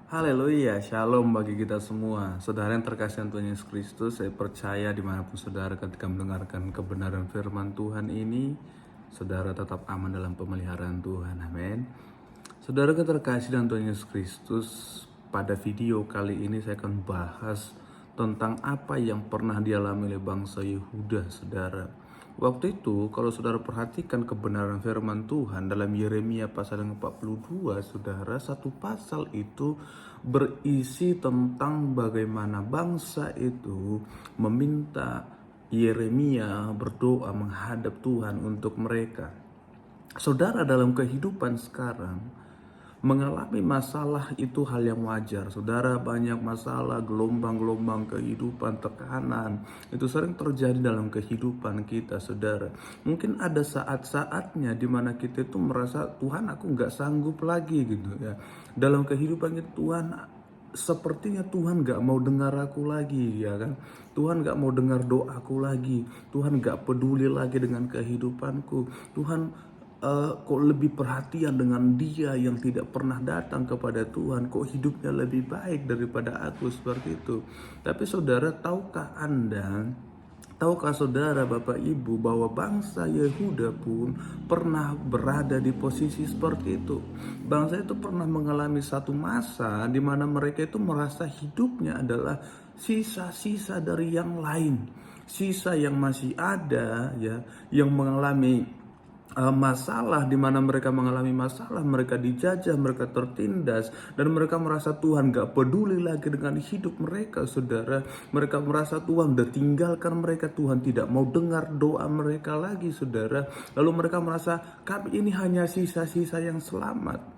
Haleluya, shalom bagi kita semua. Saudara yang terkasih Tuhan Yesus Kristus, saya percaya dimanapun saudara ketika mendengarkan kebenaran firman Tuhan ini, saudara tetap aman dalam pemeliharaan Tuhan, amin. Saudara yang terkasih dan Tuhan Yesus Kristus, pada video kali ini saya akan bahas tentang apa yang pernah dialami oleh bangsa Yehuda, saudara. Waktu itu, kalau saudara perhatikan kebenaran firman Tuhan dalam Yeremia pasal yang 42, saudara, satu pasal itu berisi tentang bagaimana bangsa itu meminta Yeremia berdoa menghadap Tuhan untuk mereka. Saudara, dalam kehidupan sekarang, mengalami masalah itu hal yang wajar. Saudara, banyak masalah, gelombang-gelombang kehidupan, tekanan, itu sering terjadi dalam kehidupan kita, saudara. Mungkin ada saat-saatnya di mana kita itu merasa, Tuhan, aku nggak sanggup lagi gitu ya. Dalam kehidupan kita, Tuhan, sepertinya Tuhan gak mau dengar aku lagi, ya kan? Tuhan gak mau dengar doaku lagi. Tuhan gak peduli lagi dengan kehidupanku. Tuhan kok lebih perhatian dengan dia yang tidak pernah datang kepada Tuhan. Kok hidupnya lebih baik daripada aku, seperti itu. Tapi saudara, tahukah saudara, Bapak Ibu, bahwa bangsa Yehuda pun pernah berada di posisi seperti itu. Bangsa itu pernah mengalami satu masa di mana mereka itu merasa hidupnya adalah sisa-sisa dari yang lain. Sisa yang masih ada, ya, yang mengalami masalah, di mana mereka mengalami masalah, mereka dijajah, mereka tertindas, dan mereka merasa Tuhan gak peduli lagi dengan hidup mereka, saudara. Mereka merasa Tuhan udah tinggalkan mereka, Tuhan tidak mau dengar doa mereka lagi, saudara. Lalu mereka merasa kami ini hanya sisa-sisa yang selamat.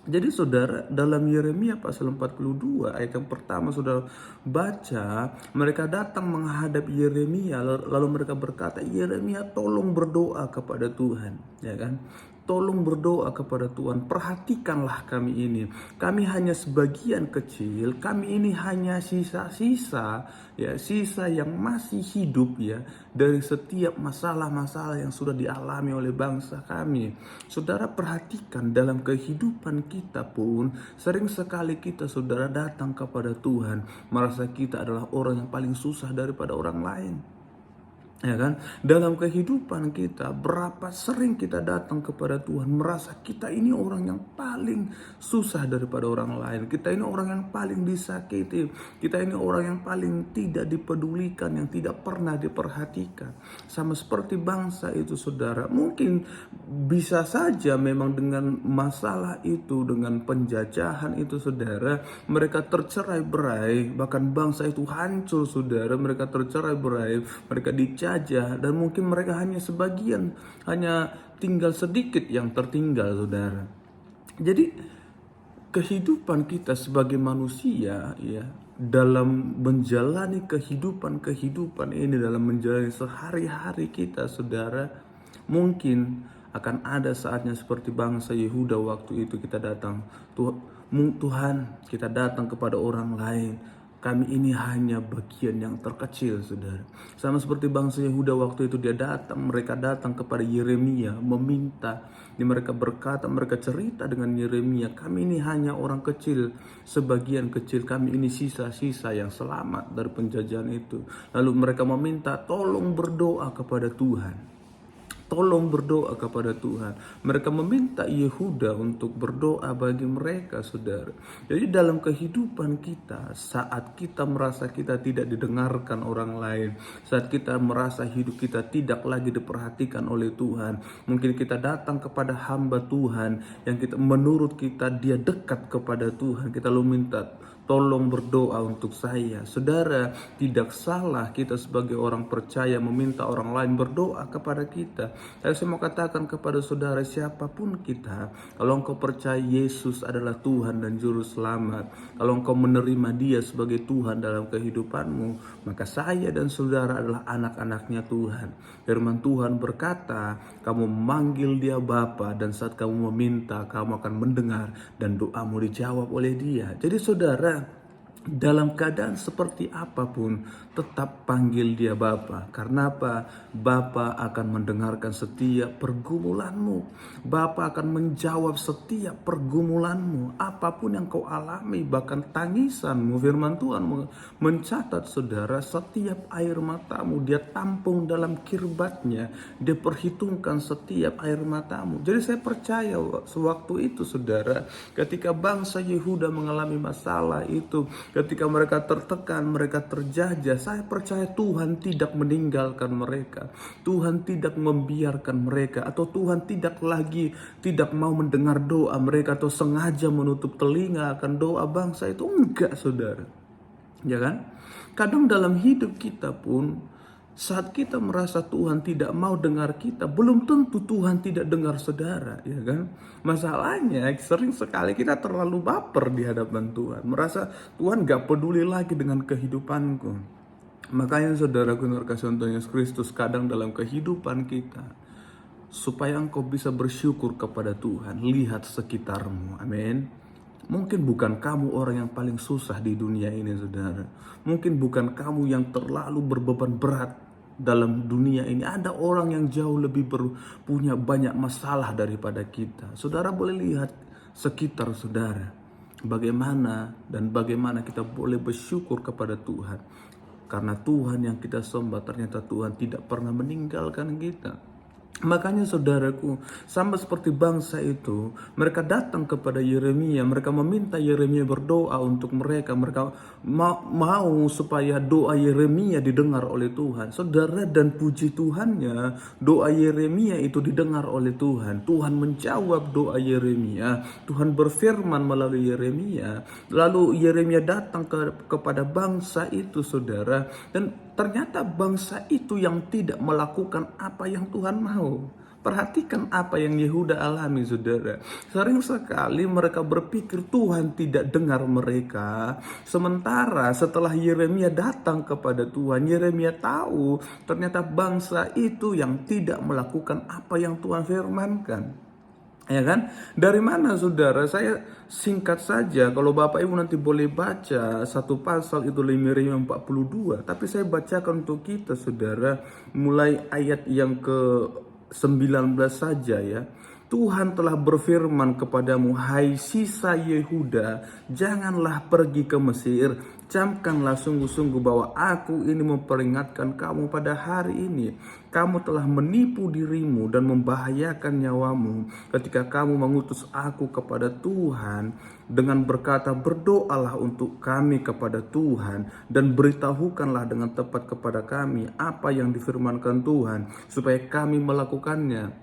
Jadi saudara, dalam Yeremia pasal 42 ayat yang pertama saudara baca, mereka datang menghadap Yeremia, lalu mereka berkata, Yeremia, tolong berdoa kepada Tuhan, ya kan? Tolong berdoa kepada Tuhan, perhatikanlah kami ini. Kami hanya sebagian kecil, kami ini hanya sisa-sisa, ya, sisa yang masih hidup, ya, dari setiap masalah-masalah yang sudah dialami oleh bangsa kami. Saudara, perhatikan dalam kehidupan kita pun sering sekali kita, saudara, datang kepada Tuhan merasa kita adalah orang yang paling susah daripada orang lain. Ya kan? Dalam kehidupan kita, berapa sering kita datang kepada Tuhan merasa kita ini orang yang paling susah daripada orang lain. Kita ini orang yang paling disakiti. Kita ini orang yang paling tidak dipedulikan, yang tidak pernah diperhatikan. Sama seperti bangsa itu, saudara. Mungkin bisa saja memang dengan masalah itu, dengan penjajahan itu, saudara, mereka tercerai-berai, bahkan bangsa itu hancur, saudara. Mereka tercerai-berai, mereka dijajah, dan mungkin mereka hanya sebagian, hanya tinggal sedikit yang tertinggal, saudara. Jadi kehidupan kita sebagai manusia, ya, dalam menjalani kehidupan ini, dalam menjalani sehari-hari kita, saudara, mungkin akan ada saatnya seperti bangsa Yehuda waktu itu kita datang, Tuhan, kita datang kepada orang lain. Kami ini hanya bagian yang terkecil, saudara. Sama seperti bangsa Yehuda waktu itu mereka datang kepada Yeremia meminta. Mereka berkata, mereka cerita dengan Yeremia, kami ini hanya orang kecil, sebagian kecil, kami ini sisa-sisa yang selamat dari penjajahan itu. Lalu mereka meminta, tolong berdoa kepada Tuhan. Tolong berdoa kepada Tuhan. Mereka meminta Yehuda untuk berdoa bagi mereka, saudara. Jadi dalam kehidupan kita, saat kita merasa kita tidak didengarkan orang lain, saat kita merasa hidup kita tidak lagi diperhatikan oleh Tuhan, mungkin kita datang kepada hamba Tuhan yang menurut kita dia dekat kepada Tuhan, kita lalu minta, tolong berdoa untuk saya. Saudara, tidak salah kita sebagai orang percaya meminta orang lain berdoa kepada kita. Saya mau katakan kepada saudara, siapapun kita, kalau engkau percaya Yesus adalah Tuhan dan Juru Selamat, kalau engkau menerima Dia sebagai Tuhan dalam kehidupanmu, maka saya dan saudara adalah anak-anaknya Tuhan. Firman Tuhan berkata, kamu memanggil Dia Bapa, dan saat kamu meminta, kamu akan mendengar dan doamu dijawab oleh Dia. Jadi saudara, dalam keadaan seperti apapun, tetap panggil dia Bapa. Karena apa? Bapa akan mendengarkan setiap pergumulanmu. Bapa akan menjawab setiap pergumulanmu. Apapun yang kau alami, bahkan tangisanmu. Firman Tuhan mencatat, saudara, setiap air matamu dia tampung dalam kirbatnya. Dia perhitungkan setiap air matamu. Jadi saya percaya sewaktu itu, saudara, ketika bangsa Yehuda mengalami masalah itu, ketika mereka tertekan, mereka terjajah, saya percaya Tuhan tidak meninggalkan mereka. Tuhan tidak membiarkan mereka, atau Tuhan tidak mau mendengar doa mereka, atau sengaja menutup telinga akan doa bangsa itu. Enggak, saudara. Ya kan? Kadang dalam hidup kita pun, saat kita merasa Tuhan tidak mau dengar kita, belum tentu Tuhan tidak dengar saudara, ya kan? Masalahnya sering sekali kita terlalu baper di hadapan Tuhan, merasa Tuhan gak peduli lagi dengan kehidupanku. Makanya saudaraku yang terkasih Tuhan Yesus Kristus, kadang dalam kehidupan kita, supaya engkau bisa bersyukur kepada Tuhan, lihat sekitarmu, amin. Mungkin bukan kamu orang yang paling susah di dunia ini, saudara. Mungkin bukan kamu yang terlalu berbeban berat dalam dunia ini. Ada orang yang jauh lebih punya banyak masalah daripada kita. Saudara boleh lihat sekitar saudara. Bagaimana kita boleh bersyukur kepada Tuhan. Karena Tuhan yang kita sembah, ternyata Tuhan tidak pernah meninggalkan kita. Makanya saudaraku, sama seperti bangsa itu, mereka datang kepada Yeremia, mereka meminta Yeremia berdoa untuk mereka. Mereka mau supaya doa Yeremia didengar oleh Tuhan. Saudara, dan puji Tuhannya, doa Yeremia itu didengar oleh Tuhan. Tuhan menjawab doa Yeremia. Tuhan berfirman melalui Yeremia. Lalu Yeremia datang kepada bangsa itu, saudara, dan ternyata bangsa itu yang tidak melakukan apa yang Tuhan mau. Perhatikan apa yang Yehuda alami, saudara. Sering sekali mereka berpikir Tuhan tidak dengar mereka. Sementara setelah Yeremia datang kepada Tuhan, Yeremia tahu ternyata bangsa itu yang tidak melakukan apa yang Tuhan firmankan. Ya kan? Dari mana, saudara? Saya singkat saja, kalau Bapak Ibu nanti boleh baca satu pasal itu Yeremia 42, tapi saya bacakan untuk kita, saudara, mulai ayat yang ke-19 saja ya. Tuhan telah berfirman kepadamu, hai sisa Yehuda, janganlah pergi ke Mesir. Camkanlah sungguh-sungguh bahwa aku ini memperingatkan kamu pada hari ini. Kamu telah menipu dirimu dan membahayakan nyawamu ketika kamu mengutus aku kepada Tuhan dengan berkata, berdoalah untuk kami kepada Tuhan dan beritahukanlah dengan tepat kepada kami apa yang difirmankan Tuhan supaya kami melakukannya.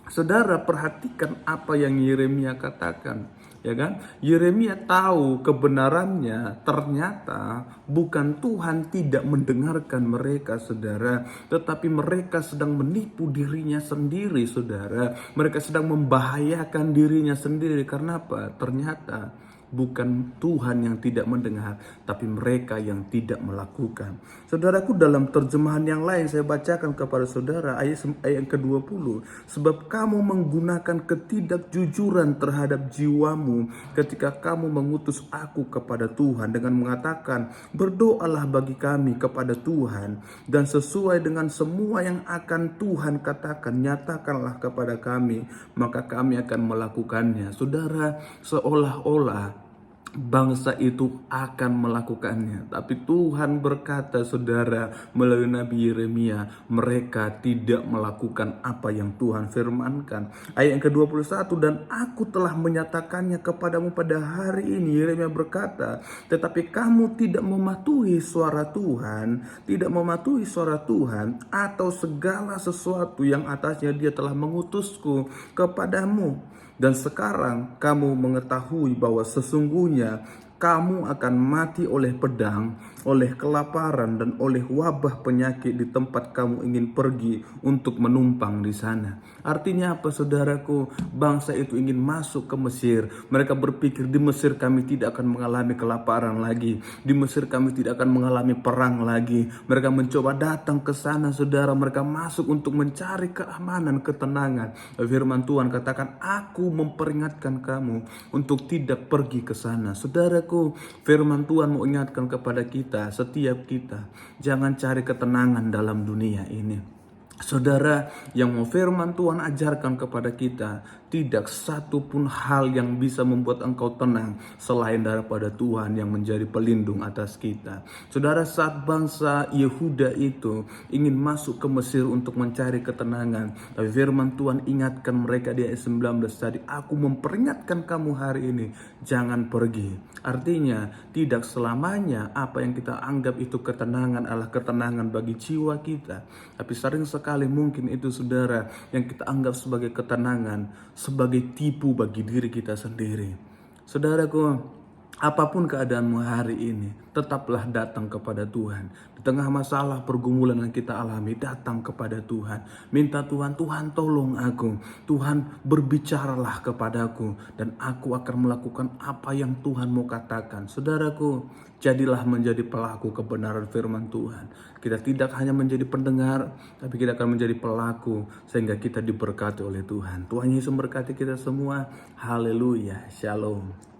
Saudara, perhatikan apa yang Yeremia katakan, ya kan? Yeremia tahu kebenarannya, ternyata bukan Tuhan tidak mendengarkan mereka, saudara, tetapi mereka sedang menipu dirinya sendiri, saudara. Mereka sedang membahayakan dirinya sendiri. Karena apa? Ternyata bukan Tuhan yang tidak mendengar, tapi mereka yang tidak melakukan. Saudaraku, dalam terjemahan yang lain saya bacakan kepada saudara ayat yang ke-20. Sebab kamu menggunakan ketidakjujuran terhadap jiwamu ketika kamu mengutus aku kepada Tuhan dengan mengatakan, berdoalah bagi kami kepada Tuhan, dan sesuai dengan semua yang akan Tuhan katakan, nyatakanlah kepada kami, maka kami akan melakukannya. Saudara, seolah-olah bangsa itu akan melakukannya, tapi Tuhan berkata, saudara, melalui Nabi Yeremia, mereka tidak melakukan apa yang Tuhan firmankan. Ayat yang ke-21, dan aku telah menyatakannya kepadamu pada hari ini, Yeremia berkata, tetapi kamu tidak mematuhi suara Tuhan, atau segala sesuatu yang atasnya dia telah mengutusku kepadamu. Dan sekarang kamu mengetahui bahwa sesungguhnya kamu akan mati oleh pedang, oleh kelaparan, dan oleh wabah penyakit di tempat kamu ingin pergi untuk menumpang di sana. Artinya apa, saudaraku? Bangsa itu ingin masuk ke Mesir. Mereka berpikir di Mesir kami tidak akan mengalami kelaparan lagi. Di Mesir kami tidak akan mengalami perang lagi. Mereka mencoba datang ke sana, saudara. Mereka masuk untuk mencari keamanan, ketenangan. Firman Tuhan katakan, aku memperingatkan kamu untuk tidak pergi ke sana. Saudara, Saudaraku, firman Tuhan mau ingatkan kepada kita, setiap kita, jangan cari ketenangan dalam dunia ini. Saudara, yang mau firman Tuhan ajarkan kepada kita, tidak satu pun hal yang bisa membuat engkau tenang selain daripada Tuhan yang menjadi pelindung atas kita. Saudara, saat bangsa Yehuda itu ingin masuk ke Mesir untuk mencari ketenangan, tapi firman Tuhan ingatkan mereka di ayat 19 tadi, aku memperingatkan kamu hari ini, jangan pergi. Artinya, tidak selamanya apa yang kita anggap itu ketenangan adalah ketenangan bagi jiwa kita. Tapi sering sekali mungkin itu, saudara, yang kita anggap sebagai ketenangan, sebagai tipu bagi diri kita sendiri. Saudaraku, apapun keadaanmu hari ini, tetaplah datang kepada Tuhan. Di tengah masalah pergumulan yang kita alami, datang kepada Tuhan. Minta Tuhan, Tuhan tolong aku. Tuhan berbicaralah kepadaku. Dan aku akan melakukan apa yang Tuhan mau katakan. Saudaraku, jadilah menjadi pelaku kebenaran firman Tuhan. Kita tidak hanya menjadi pendengar, tapi kita akan menjadi pelaku sehingga kita diberkati oleh Tuhan. Tuhan Yesus memberkati kita semua. Haleluya. Shalom.